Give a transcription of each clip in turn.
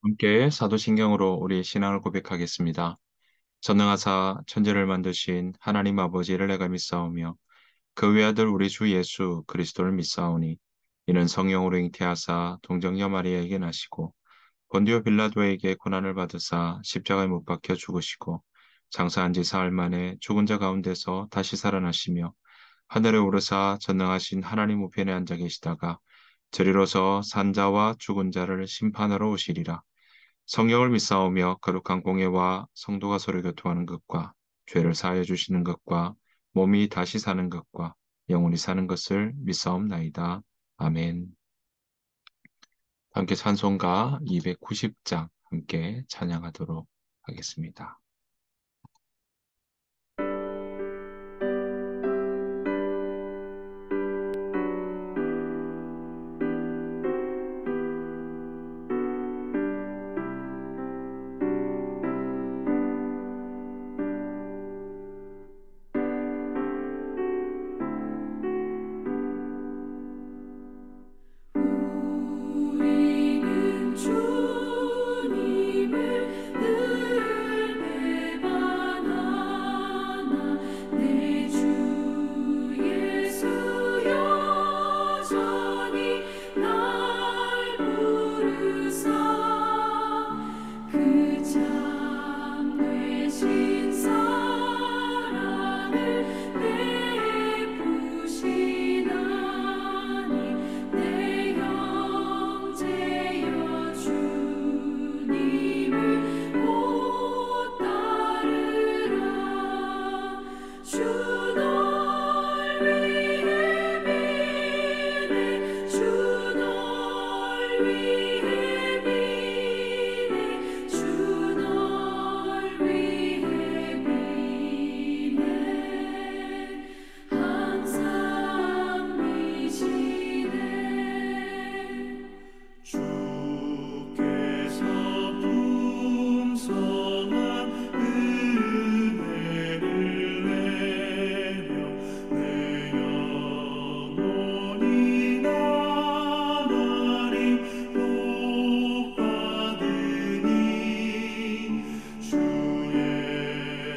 함께 사도신경으로 우리 신앙을 고백하겠습니다. 전능하사 천지를 만드신 하나님 아버지를 내가 믿사오며 그 외아들 우리 주 예수 그리스도를 믿사오니 이는 성령으로 잉태하사 동정녀 마리아에게 나시고 본디오 빌라도에게 고난을 받으사 십자가에 못 박혀 죽으시고 장사한 지 사흘 만에 죽은 자 가운데서 다시 살아나시며 하늘에 오르사 전능하신 하나님 우편에 앉아 계시다가 저리로서 산자와 죽은 자를 심판하러 오시리라. 성령을 믿사오며 거룩한 공예와 성도가 서로 교통하는 것과 죄를 사하여 주시는 것과 몸이 다시 사는 것과 영원히 사는 것을 믿사옵나이다. 아멘. 함께 찬송가 290장 함께 찬양하도록 하겠습니다. 우리는 주님을 늘 배반하나 내 주 예수 여전히 날 부르사 그 참 되신 사랑을 베푸시나니 내 형제여 주님을 못 따르라 주 널 위해 비네 주 널 위해 비네 주 널 위해 비네 항상 미시네 주께서 풍성한 은혜를 내려 내 영혼이 나날이 복받으니 주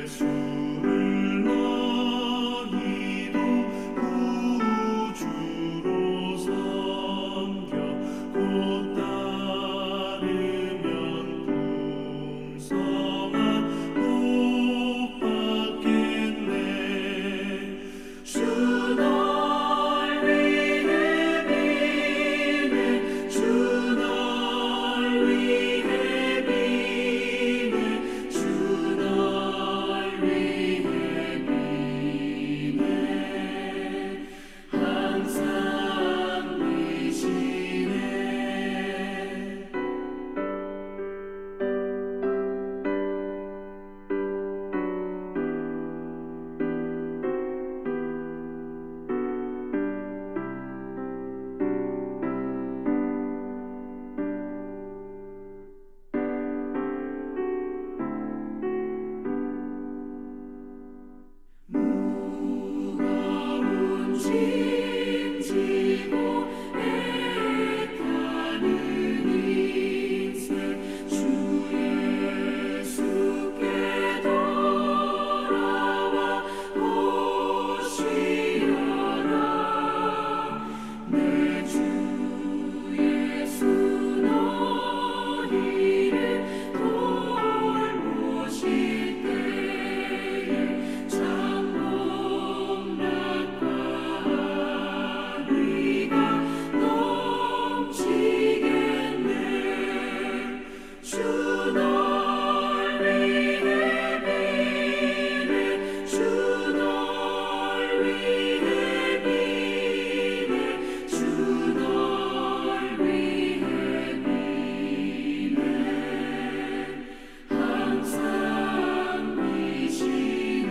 예수를 너희도 구주로 섬겨 곧 따르면 풍성한 복 받겠네 주 널 위해 비네 주 널 위해 비네 주 널 위해 비네 항상 미시네 무거운 짐 지고 애타는 인생 주 예수께 돌아와 오시어라 내 주 예수 너희를 돌보실 때에 창복락과 의가 넘치겠네 주 널 위해 비네 주 널 위해 비네 주 널 위해 비네 항상 미시네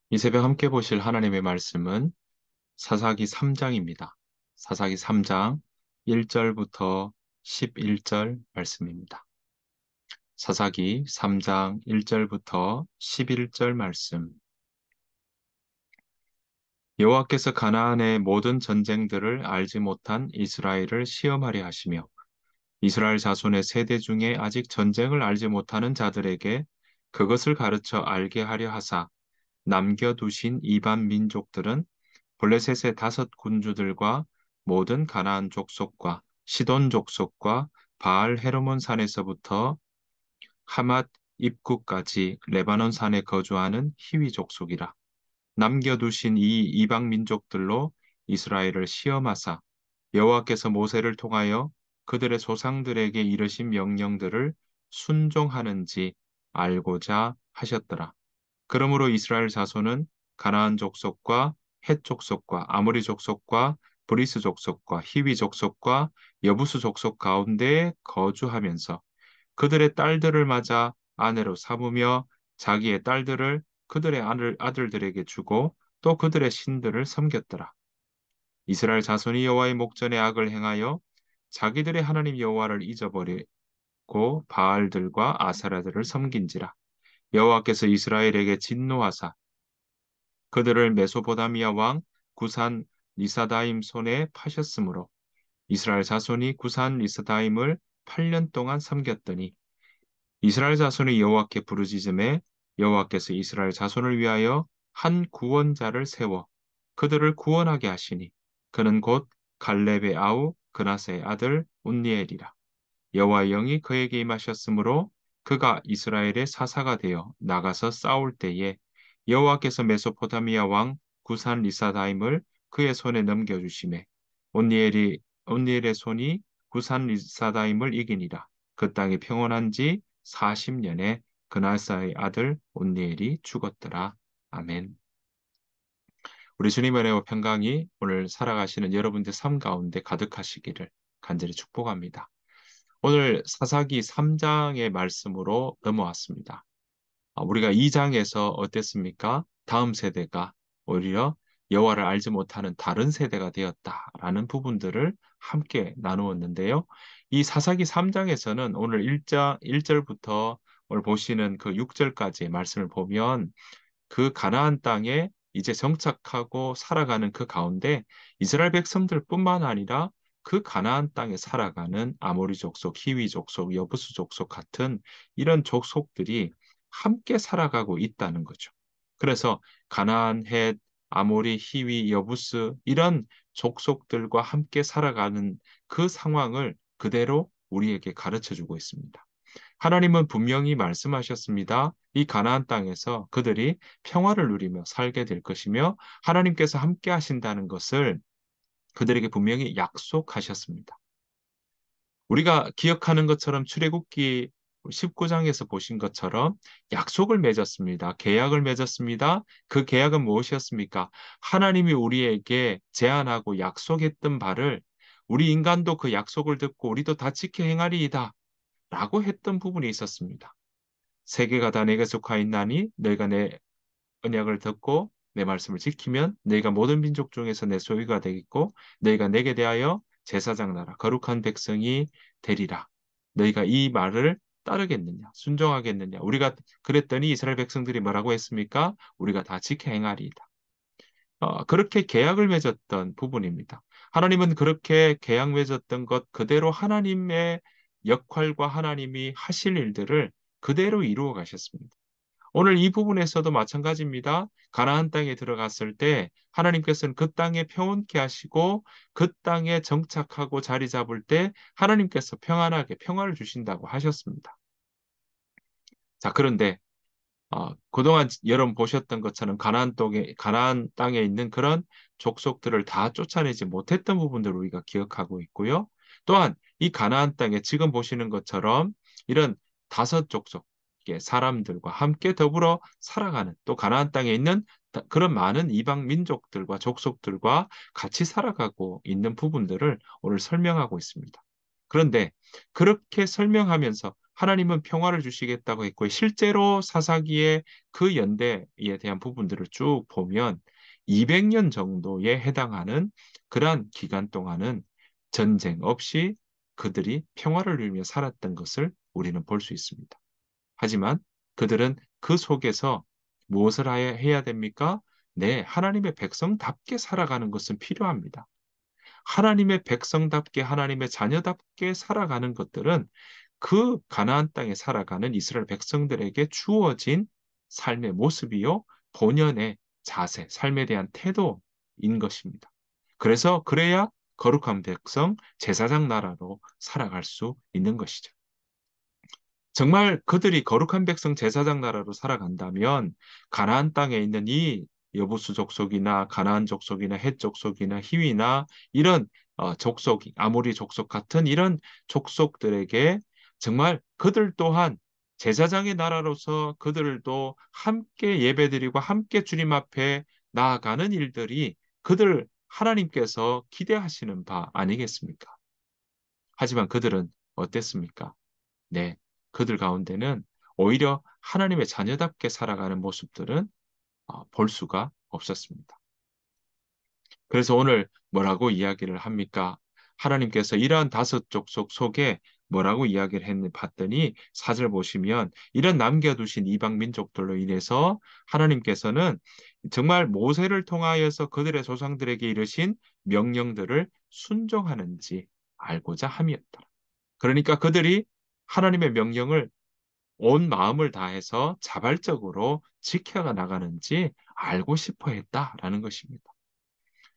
이 새벽 함께 보실 하나님의 말씀은 사사기 3장입니다. 사사기 3장 1절부터 11절 말씀입니다. 사사기 3장 1절부터 11절 말씀. 여호와께서 가나안의 모든 전쟁들을 알지 못한 이스라엘을 시험하려 하시며 이스라엘 자손의 세대 중에 아직 전쟁을 알지 못하는 자들에게 그것을 가르쳐 알게 하려 하사 남겨두신 이방 민족들은 블레셋의 다섯 군주들과 모든 가나안 족속과 시돈 족속과 바알 헤르몬 산에서부터 하맛 입구까지 레바논 산에 거주하는 히위 족속이라. 남겨두신 이 이방 민족들로 이스라엘을 시험하사 여호와께서 모세를 통하여 그들의 조상들에게 이르신 명령들을 순종하는지 알고자 하셨더라. 그러므로 이스라엘 자손은 가나안 족속과 헷 족속과 아모리 족속과 브리스 족속과 히위 족속과 여부수 족속 가운데에 거주하면서 그들의 딸들을 맞아 아내로 삼으며 자기의 딸들을 그들의 아들들에게 주고 또 그들의 신들을 섬겼더라. 이스라엘 자손이 여호와의 목전에 악을 행하여 자기들의 하나님 여호와를 잊어버리고 바알들과 아사라들을 섬긴지라. 여호와께서 이스라엘에게 진노하사 그들을 메소포다미아 왕 구산 리사다임 손에 파셨으므로 이스라엘 자손이 구산 리사다임을 8년 동안 섬겼더니 이스라엘 자손이 여호와께 부르짖음에 여호와께서 이스라엘 자손을 위하여 한 구원자를 세워 그들을 구원하게 하시니 그는 곧 갈렙의 아우 그나스의 아들 운니엘이라. 여호와의 영이 그에게 임하셨으므로 그가 이스라엘의 사사가 되어 나가서 싸울 때에 여호와께서 메소포타미아 왕 구산 리사다임을 그의 손에 넘겨주시매 온니엘의 손이 구산 리사다임을 이기니라. 그 땅이 평온한 지 40년에 그나사의 아들 온니엘이 죽었더라. 아멘. 우리 주님의 은혜와 평강이 오늘 살아가시는 여러분들 삶 가운데 가득하시기를 간절히 축복합니다. 오늘 사사기 3장의 말씀으로 넘어왔습니다. 우리가 2장에서 어땠습니까? 다음 세대가 오히려 여호와를 알지 못하는 다른 세대가 되었다라는 부분들을 함께 나누었는데요. 이 사사기 3장에서는 오늘 1절부터 오늘 보시는 그 6절까지의 말씀을 보면 그 가나안 땅에 이제 정착하고 살아가는 그 가운데 이스라엘 백성들뿐만 아니라 그 가나안 땅에 살아가는 아모리 족속, 히위 족속, 여부수 족속 같은 이런 족속들이 함께 살아가고 있다는 거죠. 그래서 가나안, 헷, 아모리, 히위, 여부스 이런 족속들과 함께 살아가는 그 상황을 그대로 우리에게 가르쳐 주고 있습니다. 하나님은 분명히 말씀하셨습니다. 이 가나안 땅에서 그들이 평화를 누리며 살게 될 것이며 하나님께서 함께 하신다는 것을 그들에게 분명히 약속하셨습니다. 우리가 기억하는 것처럼 출애굽기 19장에서 보신 것처럼 약속을 맺었습니다. 계약을 맺었습니다. 그 계약은 무엇이었습니까? 하나님이 우리에게 제안하고 약속했던 바를 우리 인간도 그 약속을 듣고 우리도 다 지켜 행하리이다 라고 했던 부분이 있었습니다. 세계가 다 내게 속하였나니 너희가 내 언약을 듣고 내 말씀을 지키면 너희가 모든 민족 중에서 내 소유가 되겠고 너희가 내게 대하여 제사장 나라 거룩한 백성이 되리라. 너희가 이 말을 따르겠느냐? 순종하겠느냐? 우리가 그랬더니 이스라엘 백성들이 뭐라고 했습니까? 우리가 다 지켜 행하리이다. 그렇게 계약을 맺었던 부분입니다. 하나님은 그렇게 계약 맺었던 것 그대로 하나님의 역할과 하나님이 하실 일들을 그대로 이루어 가셨습니다. 오늘 이 부분에서도 마찬가지입니다. 가나안 땅에 들어갔을 때 하나님께서는 그 땅에 평온케 하시고 그 땅에 정착하고 자리 잡을 때 하나님께서 평안하게 평화를 주신다고 하셨습니다. 자, 그런데 그동안 여러분 보셨던 것처럼 가나안 땅에 있는 그런 족속들을 다 쫓아내지 못했던 부분들을 우리가 기억하고 있고요. 또한 이 가나안 땅에 지금 보시는 것처럼 이런 다섯 족속, 의 사람들과 함께 더불어 살아가는 또 가나안 땅에 있는 그런 많은 이방 민족들과 족속들과 같이 살아가고 있는 부분들을 오늘 설명하고 있습니다. 그런데 그렇게 설명하면서 하나님은 평화를 주시겠다고 했고 실제로 사사기의 그 연대에 대한 부분들을 쭉 보면 200년 정도에 해당하는 그러한 기간 동안은 전쟁 없이 그들이 평화를 누리며 살았던 것을 우리는 볼 수 있습니다. 하지만 그들은 그 속에서 무엇을 해야 됩니까? 네, 하나님의 백성답게 살아가는 것은 필요합니다. 하나님의 백성답게 하나님의 자녀답게 살아가는 것들은 그 가나안 땅에 살아가는 이스라엘 백성들에게 주어진 삶의 모습이요, 본연의 자세, 삶에 대한 태도인 것입니다. 그래서 그래야 거룩한 백성, 제사장 나라로 살아갈 수 있는 것이죠. 정말 그들이 거룩한 백성 제사장 나라로 살아간다면 가나안 땅에 있는 이 여부수 족속이나 가나안 족속이나 헷 족속이나 히위나 이런 족속, 아모리 족속 같은 이런 족속들에게 정말 그들 또한 제사장의 나라로서 그들도 함께 예배드리고 함께 주님 앞에 나아가는 일들이 그들 하나님께서 기대하시는 바 아니겠습니까? 하지만 그들은 어땠습니까? 네, 그들 가운데는 오히려 하나님의 자녀답게 살아가는 모습들은 볼 수가 없었습니다. 그래서 오늘 뭐라고 이야기를 합니까? 하나님께서 이러한 다섯 족속 속에 뭐라고 이야기를 했는지 봤더니 4절 보시면 이런 남겨두신 이방 민족들로 인해서 하나님께서는 정말 모세를 통하여서 그들의 조상들에게 이르신 명령들을 순종하는지 알고자 함이었다. 그러니까 그들이 하나님의 명령을 온 마음을 다해서 자발적으로 지켜가 나가는지 알고 싶어 했다라는 것입니다.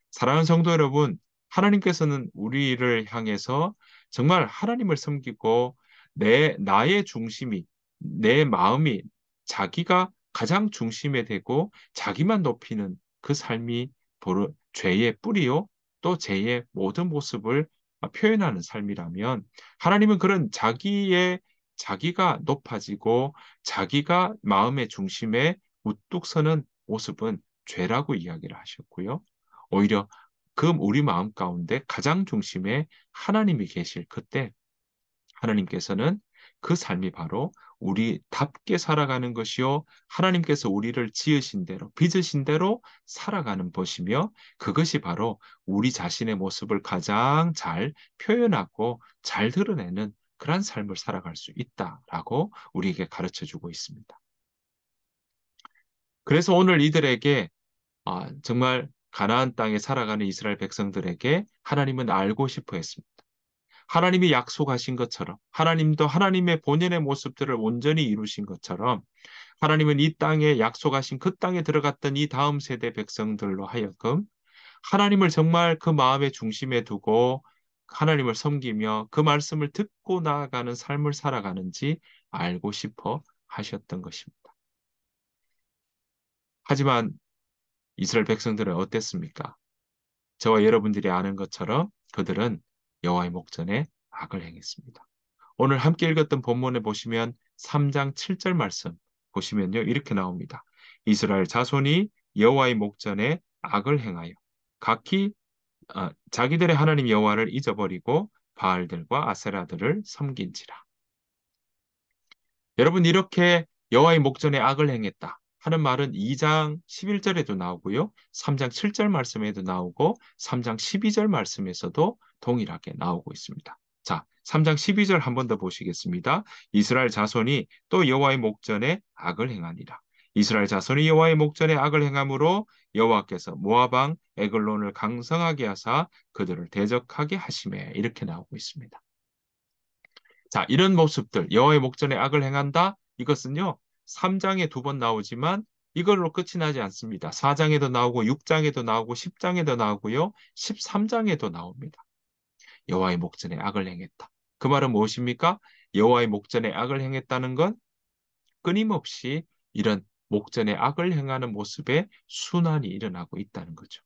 사랑하는 성도 여러분, 하나님께서는 우리를 향해서 정말 하나님을 섬기고 나의 중심이, 내 마음이 자기가 가장 중심에 되고 자기만 높이는 그 삶이 죄의 뿌리요, 또 죄의 모든 모습을 표현하는 삶이라면 하나님은 그런 자기가 높아지고 자기가 마음의 중심에 우뚝 서는 모습은 죄라고 이야기를 하셨고요. 오히려 우리 마음 가운데 가장 중심에 하나님이 계실 그때 하나님께서는 그 삶이 바로 우리답게 살아가는 것이요. 하나님께서 우리를 지으신 대로, 빚으신 대로 살아가는 것이며 그것이 바로 우리 자신의 모습을 가장 잘 표현하고 잘 드러내는 그러한 삶을 살아갈 수 있다라고 우리에게 가르쳐 주고 있습니다. 그래서 오늘 이들에게 정말 가나안 땅에 살아가는 이스라엘 백성들에게 하나님은 알고 싶어 했습니다. 하나님이 약속하신 것처럼 하나님도 하나님의 본연의 모습들을 온전히 이루신 것처럼 하나님은 이 땅에 약속하신 그 땅에 들어갔던 이 다음 세대 백성들로 하여금 하나님을 정말 그 마음의 중심에 두고 하나님을 섬기며 그 말씀을 듣고 나아가는 삶을 살아가는지 알고 싶어 하셨던 것입니다. 하지만 이스라엘 백성들은 어땠습니까? 저와 여러분들이 아는 것처럼 그들은 여호와의 목전에 악을 행했습니다. 오늘 함께 읽었던 본문에 보시면 3장 7절 말씀 보시면요. 이렇게 나옵니다. 이스라엘 자손이 여호와의 목전에 악을 행하여 각기 자기들의 하나님 여호와를 잊어버리고 바알들과 아세라들을 섬긴지라. 여러분 이렇게 여호와의 목전에 악을 행했다 하는 말은 2장 11절에도 나오고요. 3장 7절 말씀에도 나오고 3장 12절 말씀에서도 동일하게 나오고 있습니다. 자, 3장 12절 한 번 더 보시겠습니다. 이스라엘 자손이 또 여호와의 목전에 악을 행하니라. 이스라엘 자손이 여호와의 목전에 악을 행함으로 여호와께서 모압 왕 에글론을 강성하게 하사 그들을 대적하게 하심에 이렇게 나오고 있습니다. 자, 이런 모습들, 여호와의 목전에 악을 행한다. 이것은요, 3장에 두 번 나오지만 이걸로 끝이 나지 않습니다. 4장에도 나오고 6장에도 나오고 10장에도 나오고요. 13장에도 나옵니다. 여호와의 목전에 악을 행했다. 그 말은 무엇입니까? 여호와의 목전에 악을 행했다는 건 끊임없이 이런 목전에 악을 행하는 모습에 순환이 일어나고 있다는 거죠.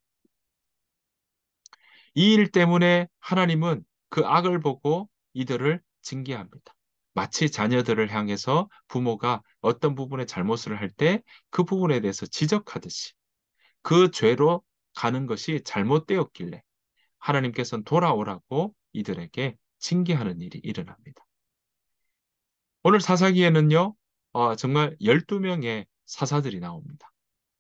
이 일 때문에 하나님은 그 악을 보고 이들을 징계합니다. 마치 자녀들을 향해서 부모가 어떤 부분에 잘못을 할 때 그 부분에 대해서 지적하듯이 그 죄로 가는 것이 잘못되었길래 하나님께서는 돌아오라고 이들에게 징계하는 일이 일어납니다. 오늘 사사기에는요, 정말 12명의 사사들이 나옵니다.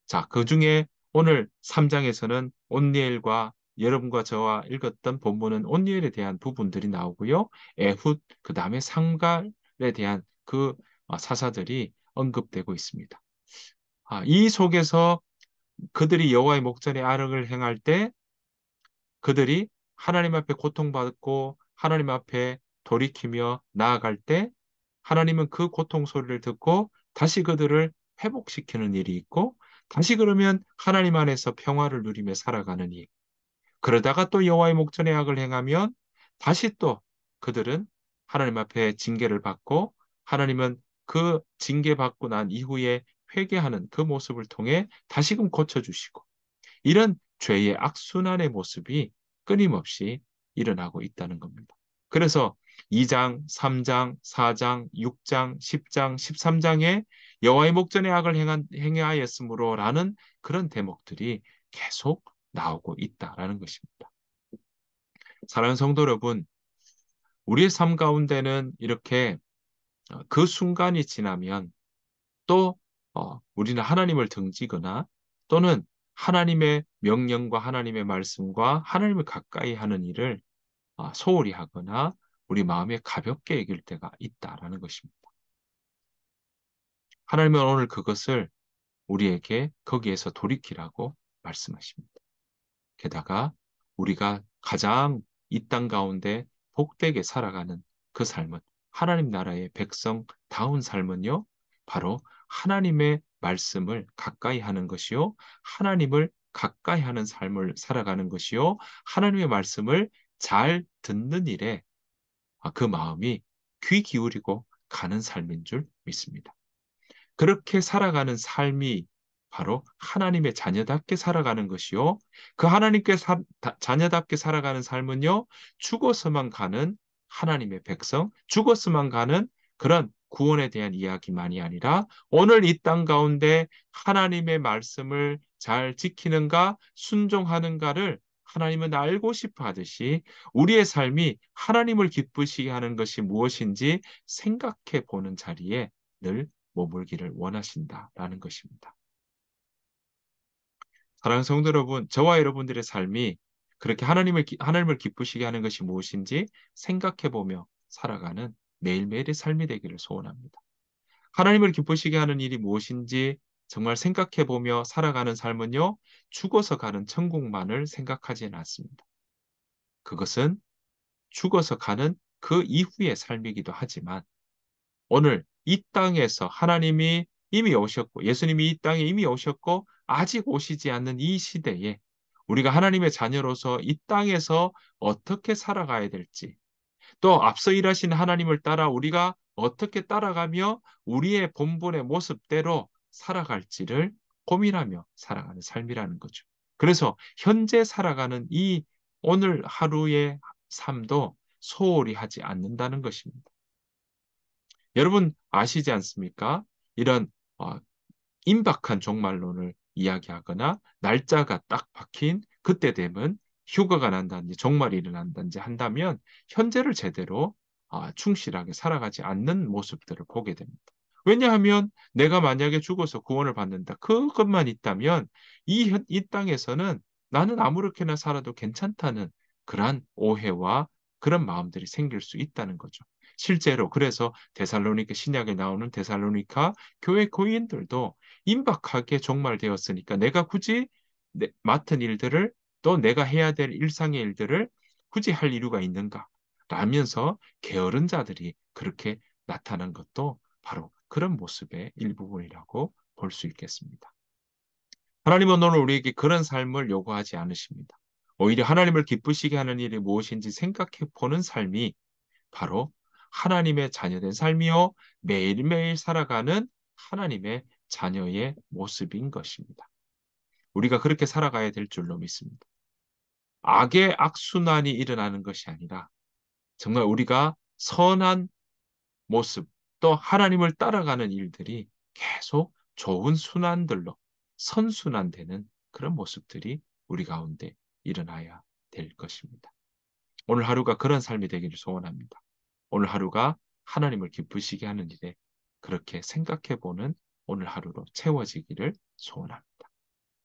자, 그 중에 오늘 3장에서는 온니엘과 여러분과 저와 읽었던 본문은 온니엘에 대한 부분들이 나오고요. 에훗, 그 다음에 상갈에 대한 그 사사들이 언급되고 있습니다. 이 속에서 그들이 여호와의 목전에 악을 행할 때 그들이 하나님 앞에 고통받고 하나님 앞에 돌이키며 나아갈 때 하나님은 그 고통 소리를 듣고 다시 그들을 회복시키는 일이 있고 다시 그러면 하나님 안에서 평화를 누리며 살아가는 일. 그러다가 또 여호와의 목전에 악을 행하면 다시 또 그들은 하나님 앞에 징계를 받고 하나님은 그 징계받고 난 이후에 회개하는 그 모습을 통해 다시금 고쳐주시고 이런 죄의 악순환의 모습이 끊임없이 일어나고 있다는 겁니다. 그래서 2장, 3장, 4장, 6장, 10장, 13장에 여호와의 목전에 악을 행하였으므로라는 그런 대목들이 계속 나오고 있다라는 것입니다. 사랑하는 성도 여러분, 우리의 삶 가운데는 이렇게 그 순간이 지나면 또 우리는 하나님을 등지거나 또는 하나님의 명령과 하나님의 말씀과 하나님을 가까이 하는 일을 소홀히 하거나 우리 마음에 가볍게 여길 때가 있다라는 것입니다. 하나님은 오늘 그것을 우리에게 거기에서 돌이키라고 말씀하십니다. 게다가 우리가 가장 이 땅 가운데 복되게 살아가는 그 삶은 하나님 나라의 백성다운 삶은요, 바로 하나님의 말씀을 가까이 하는 것이요, 하나님을 가까이 하는 삶을 살아가는 것이요, 하나님의 말씀을 잘 듣는 일에 그 마음이 귀 기울이고 가는 삶인 줄 믿습니다. 그렇게 살아가는 삶이 바로 하나님의 자녀답게 살아가는 것이요. 그 하나님께 자녀답게 살아가는 삶은요, 죽어서만 가는 하나님의 백성, 죽어서만 가는 그런 구원에 대한 이야기만이 아니라 오늘 이 땅 가운데 하나님의 말씀을 잘 지키는가, 순종하는가를 하나님은 알고 싶어 하듯이 우리의 삶이 하나님을 기쁘시게 하는 것이 무엇인지 생각해 보는 자리에 늘 머물기를 원하신다라는 것입니다. 사랑하는 성도 여러분, 저와 여러분들의 삶이 그렇게 하나님을 기쁘시게 하는 것이 무엇인지 생각해 보며 살아가는 매일매일의 삶이 되기를 소원합니다. 하나님을 기쁘시게 하는 일이 무엇인지 정말 생각해 보며 살아가는 삶은요, 죽어서 가는 천국만을 생각하지는 않습니다. 그것은 죽어서 가는 그 이후의 삶이기도 하지만 오늘 이 땅에서 하나님이 이미 오셨고 예수님이 이 땅에 이미 오셨고 아직 오시지 않는 이 시대에 우리가 하나님의 자녀로서 이 땅에서 어떻게 살아가야 될지 또 앞서 일하신 하나님을 따라 우리가 어떻게 따라가며 우리의 본분의 모습대로 살아갈지를 고민하며 살아가는 삶이라는 거죠. 그래서 현재 살아가는 이 오늘 하루의 삶도 소홀히 하지 않는다는 것입니다. 여러분 아시지 않습니까? 이런 어, 임박한 종말론을 이야기하거나 날짜가 딱 박힌 그때 되면 휴가가 난다든지 종말이 일어난다든지 한다면 현재를 제대로 충실하게 살아가지 않는 모습들을 보게 됩니다. 왜냐하면 내가 만약에 죽어서 구원을 받는다. 그것만 있다면 이 땅에서는 나는 아무렇게나 살아도 괜찮다는 그러한 오해와 그런 마음들이 생길 수 있다는 거죠. 실제로 그래서 데살로니가 신약에 나오는 데살로니가 교회 교인들도 임박하게 종말되었으니까 내가 굳이 맡은 일들을 또 내가 해야 될 일상의 일들을 굳이 할 이유가 있는가? 라면서 게으른 자들이 그렇게 나타난 것도 바로 그런 모습의 일부분이라고 볼 수 있겠습니다. 하나님은 오늘 우리에게 그런 삶을 요구하지 않으십니다. 오히려 하나님을 기쁘시게 하는 일이 무엇인지 생각해 보는 삶이 바로 하나님의 자녀된 삶이요. 매일매일 살아가는 하나님의 자녀의 모습인 것입니다. 우리가 그렇게 살아가야 될 줄로 믿습니다. 악의 악순환이 일어나는 것이 아니라 정말 우리가 선한 모습 또 하나님을 따라가는 일들이 계속 좋은 순환들로 선순환되는 그런 모습들이 우리 가운데 일어나야 될 것입니다. 오늘 하루가 그런 삶이 되기를 소원합니다. 오늘 하루가 하나님을 기쁘시게 하는 일에 그렇게 생각해 보는 오늘 하루로 채워지기를 소원합니다.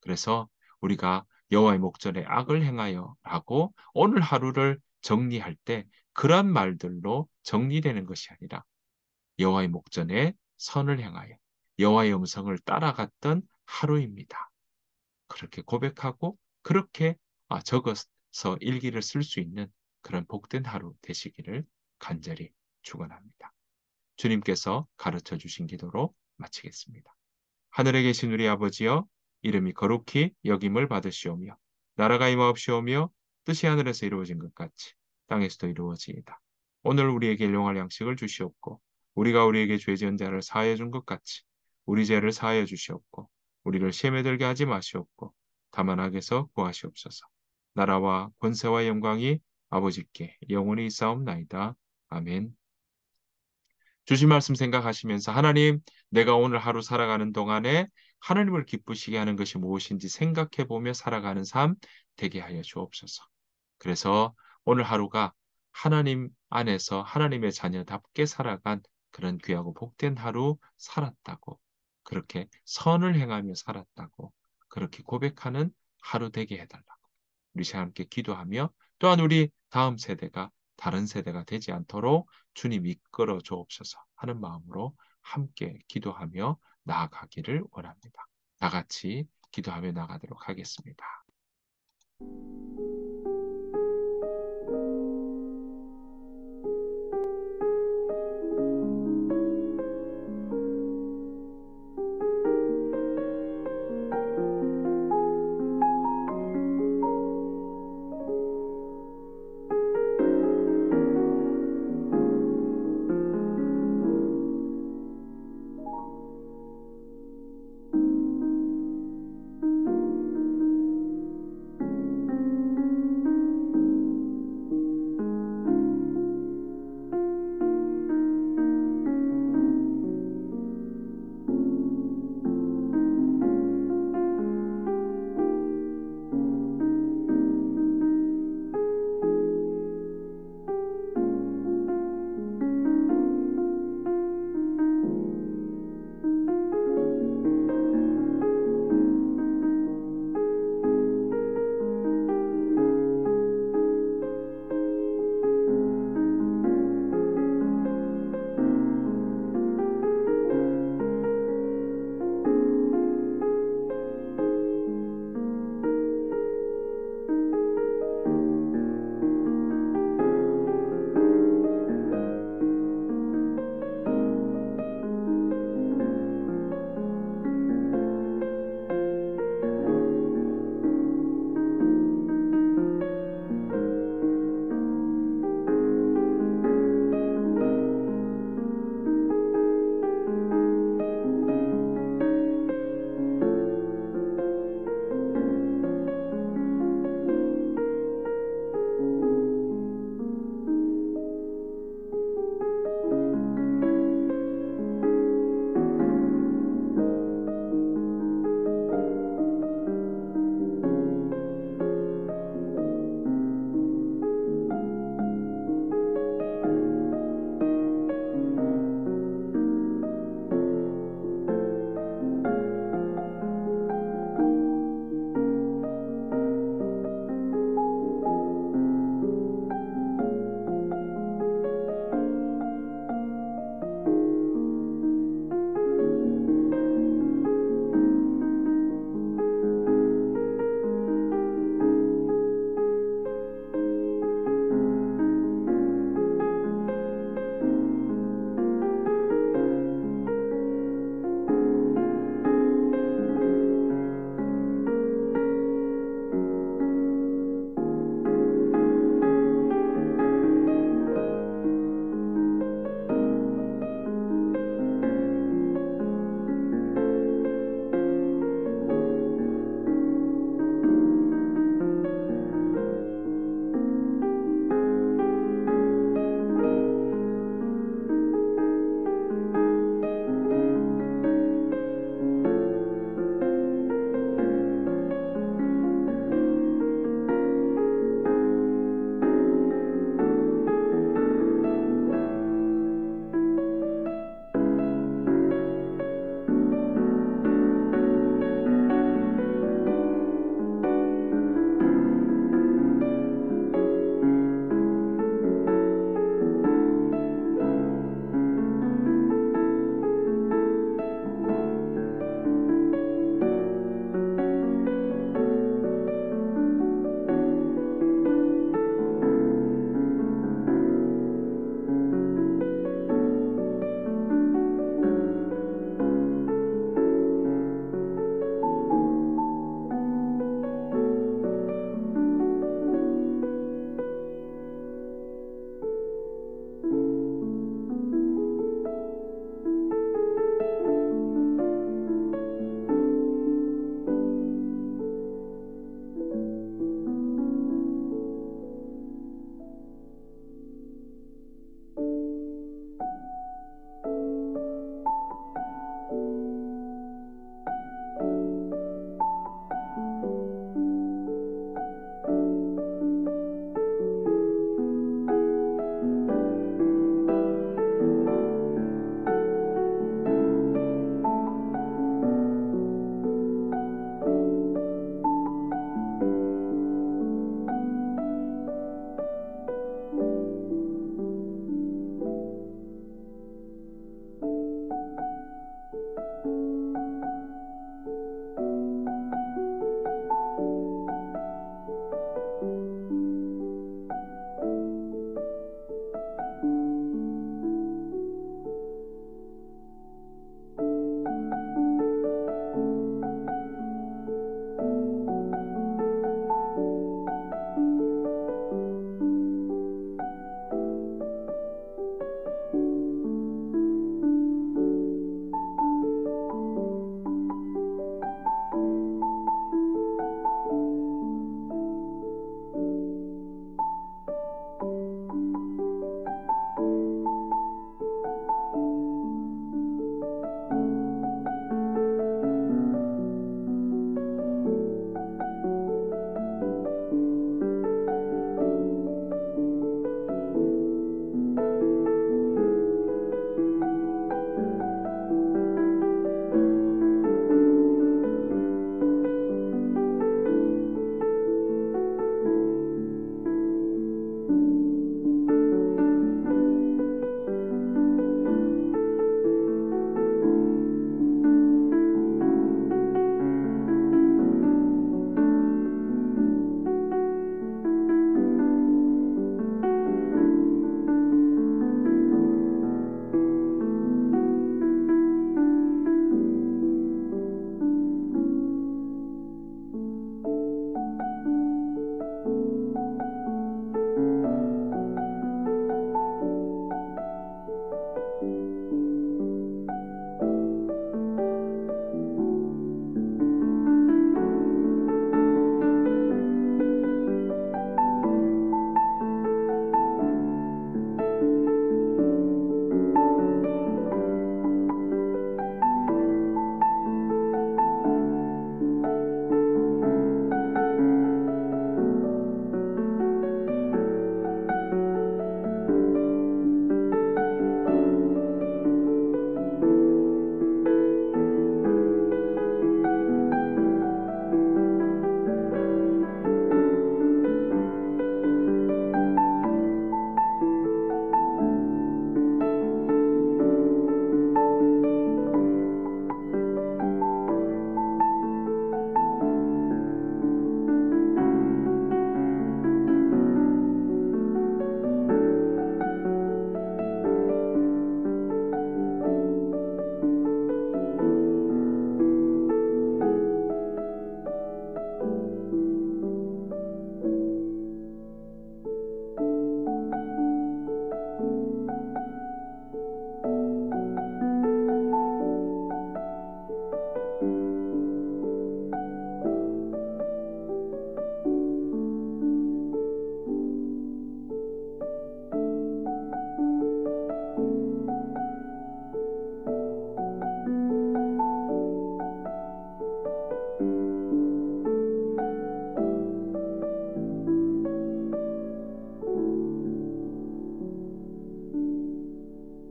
그래서 우리가 여호와의 목전에 악을 행하여라고 오늘 하루를 정리할 때 그런 말들로 정리되는 것이 아니라 여호와의 목전에 선을 행하여 여호와의 음성을 따라갔던 하루입니다. 그렇게 고백하고 그렇게 적어서 일기를 쓸 수 있는 그런 복된 하루 되시기를 간절히 축원합니다. 주님께서 가르쳐 주신 기도로 마치겠습니다. 하늘에 계신 우리 아버지여, 이름이 거룩히 여김을 받으시오며 나라가 임하옵시오며 뜻이 하늘에서 이루어진 것 같이 땅에서도 이루어지이다. 오늘 우리에게 일용할 양식을 주시옵고 우리가 우리에게 죄 지은 자를 사하여 준 것 같이 우리 죄를 사하여 주시옵고 우리를 시험에 들게 하지 마시옵고 다만 악에서 구하시옵소서. 나라와 권세와 영광이 아버지께 영원히 있사옵나이다. 아멘. 주신 말씀 생각하시면서 하나님, 내가 오늘 하루 살아가는 동안에 하나님을 기쁘시게 하는 것이 무엇인지 생각해 보며 살아가는 삶 되게 하여 주옵소서. 그래서 오늘 하루가 하나님 안에서 하나님의 자녀답게 살아간 그런 귀하고 복된 하루 살았다고, 그렇게 선을 행하며 살았다고, 그렇게 고백하는 하루 되게 해달라고 우리 시간 함께 기도하며 또한 우리 다음 세대가 다른 세대가 되지 않도록 주님 이끌어 주옵소서 하는 마음으로 함께 기도하며 나아가기를 원합니다. 다 같이 기도하며 나가도록 하겠습니다.